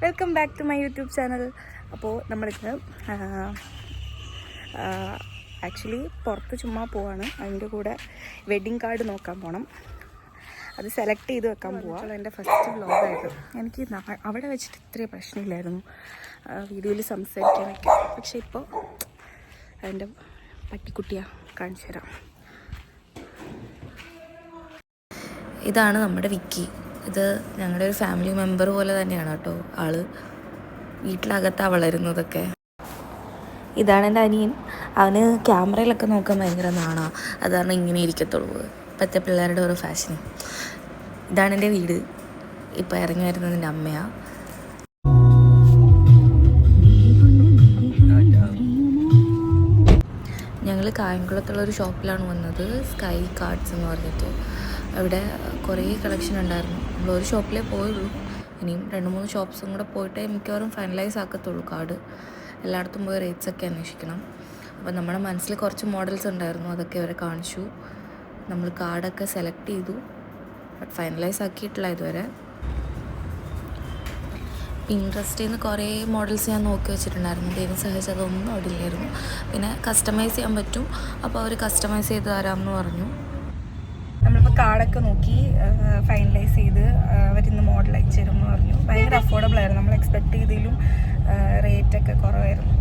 Welcome back to my YouTube channel. അപ്പോൾ നമ്മളിന്ന് actually പുറത്ത് ചുമ്മാ പോവാണ്. അതിൻ്റെ കൂടെ വെഡ്ഡിങ് കാർഡ് നോക്കാൻ പോകണം. അത് സെലക്ട് ചെയ്ത് വെക്കാൻ പോവാം. എൻ്റെ ഫസ്റ്റ് വ്ലോഗായിരുന്നു. എനിക്ക് അവിടെ വെച്ചിട്ട് ഇത്രയും പ്രശ്നമില്ലായിരുന്നു വീഡിയോയിൽ സംസാരിക്കാനൊക്കെ. പക്ഷേ ഇപ്പോൾ അതിൻ്റെ പട്ടിക്കുട്ടിയാണ് കാണിച്ചു തരാം. ഇതാണ് നമ്മുടെ വിക്കി. ഇത് ഞങ്ങളുടെ ഒരു ഫാമിലി മെമ്പർ പോലെ തന്നെയാണ് കേട്ടോ. ആള് വീട്ടിലകത്താണ് വളരുന്നതൊക്കെ. ഇതാണ് എൻ്റെ അനിയൻ. അവന് ക്യാമറയിലൊക്കെ നോക്കാൻ ഭയങ്കര നാണാണ്. അതാണ് ഇങ്ങനെ ഇരിക്കത്തുള്ളൂ. ഇപ്പോഴത്തെ പിള്ളേരുടെ ഓരോ ഫാഷനും. ഇതാണ് എൻ്റെ വീട്. ഇപ്പോൾ ഇറങ്ങി വരുന്നത് എൻ്റെ അമ്മയാണ്. ഞങ്ങൾ കായംകുളത്തുള്ളൊരു ഷോപ്പിലാണ് വന്നത്, സ്കൈ കാർഡ്സ് എന്ന് പറഞ്ഞിട്ട്. അവിടെ കുറേ കളക്ഷൻ ഉണ്ടായിരുന്നു. നമ്മളൊരു ഷോപ്പിലേ പോയുള്ളൂ. ഇനിയും 2-3 ഷോപ്സും കൂടെ പോയിട്ടേ മിക്കവാറും ഫൈനലൈസ് ആക്കത്തുള്ളൂ കാർഡ്. എല്ലായിടത്തും പോയി റേറ്റ്സൊക്കെ അന്വേഷിക്കണം. അപ്പോൾ നമ്മുടെ മനസ്സിൽ കുറച്ച് മോഡൽസ് ഉണ്ടായിരുന്നു, അതൊക്കെ അവരെ കാണിച്ചു. നമ്മൾ കാർഡൊക്കെ സെലക്ട് ചെയ്തു. ബട്ട് ഫൈനലൈസ് ആക്കിയിട്ടില്ല ഇതുവരെ. പിൻട്രസ്റ്റിൽ നിന്ന് കുറേ മോഡൽസ് ഞാൻ നോക്കി വെച്ചിട്ടുണ്ടായിരുന്നു. ദൈവം സഹായിച്ച് അതൊന്നും അവിടെ ഇല്ലായിരുന്നു. പിന്നെ കസ്റ്റമൈസ് ചെയ്യാൻ പറ്റും, അപ്പോൾ അവർ കസ്റ്റമൈസ് ചെയ്ത് തരാമെന്ന് പറഞ്ഞു. നമ്മളിപ്പോൾ കാർഡൊക്കെ നോക്കി ഫൈനലൈസ് ചെയ്ത് അവരിന്ന് മോഡൽ അയച്ചു തരുമെന്ന് പറഞ്ഞു. ഭയങ്കര അഫോർഡബിൾ ആയിരുന്നു. നമ്മൾ എക്സ്പെക്ട് ചെയ്തതിലും റേറ്റൊക്കെ കുറവായിരുന്നു.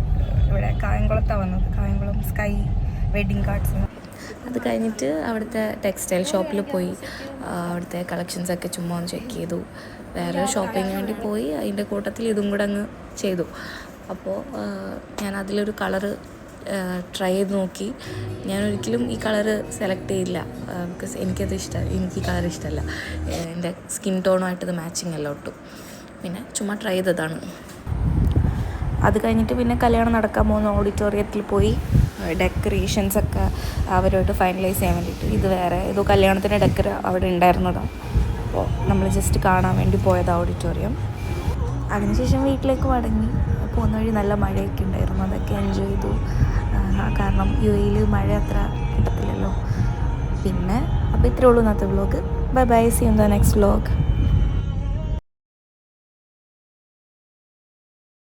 ഇവിടെ കായംകുളത്താണ് വന്നത്. Kayamkulam sky wedding cards. അത് കഴിഞ്ഞിട്ട് അവിടുത്തെ ടെക്സ്റ്റൈൽ ഷോപ്പിൽ പോയി അവിടുത്തെ കളക്ഷൻസൊക്കെ ചുമ്മാ ഒന്ന് ചെക്ക് ചെയ്തു. വേറെ ഷോപ്പിങ്ങിന് വേണ്ടി പോയി. അതിൻ്റെ കൂട്ടത്തിൽ ഇതും കൂടെ അങ്ങ് ചെയ്തു. അപ്പോൾ ഞാൻ അതിലൊരു കളറ് ട്രൈ ചെയ്ത് നോക്കി. ഞാനൊരിക്കലും ഈ കളറ് സെലക്ട് ചെയ്യില്ല, ബിക്കോസ് എനിക്ക് ഈ കളർ ഇഷ്ടമല്ല. എൻ്റെ സ്കിൻ ടോണുമായിട്ടത് മാച്ചിങ് അല്ല ഒട്ടും. പിന്നെ ചുമ്മാ ട്രൈ ചെയ്തതാണ്. അത് കഴിഞ്ഞിട്ട് പിന്നെ കല്യാണം നടക്കാൻ പോകുന്ന ഓഡിറ്റോറിയത്തിൽ പോയി ഡെക്കറേഷൻസൊക്കെ അവരോട്ട് ഫൈനലൈസ് ചെയ്യാൻ വേണ്ടിയിട്ട്. ഇത് വേറെ ഏതോ കല്യാണത്തിൻ്റെ ഡെക്കർ അവിടെ ഉണ്ടായിരുന്നതാണ്. അപ്പോൾ നമ്മൾ ജസ്റ്റ് കാണാൻ വേണ്ടി പോയതാണ് ഓഡിറ്റോറിയം. അതിനുശേഷം വീട്ടിലേക്ക് മടങ്ങി. പോകുന്ന വഴി നല്ല മഴയൊക്കെ ഉണ്ടായിരുന്നു. അതൊക്കെ എൻജോയ് ചെയ്തു. കാരണം UAE മഴ അത്ര കിട്ടത്തില്ലല്ലോ. പിന്നെ അപ്പോൾ ഇത്രയേ ഉള്ളൂ ഇന്നത്തെ vlog. Bye bye, see you in the next vlog.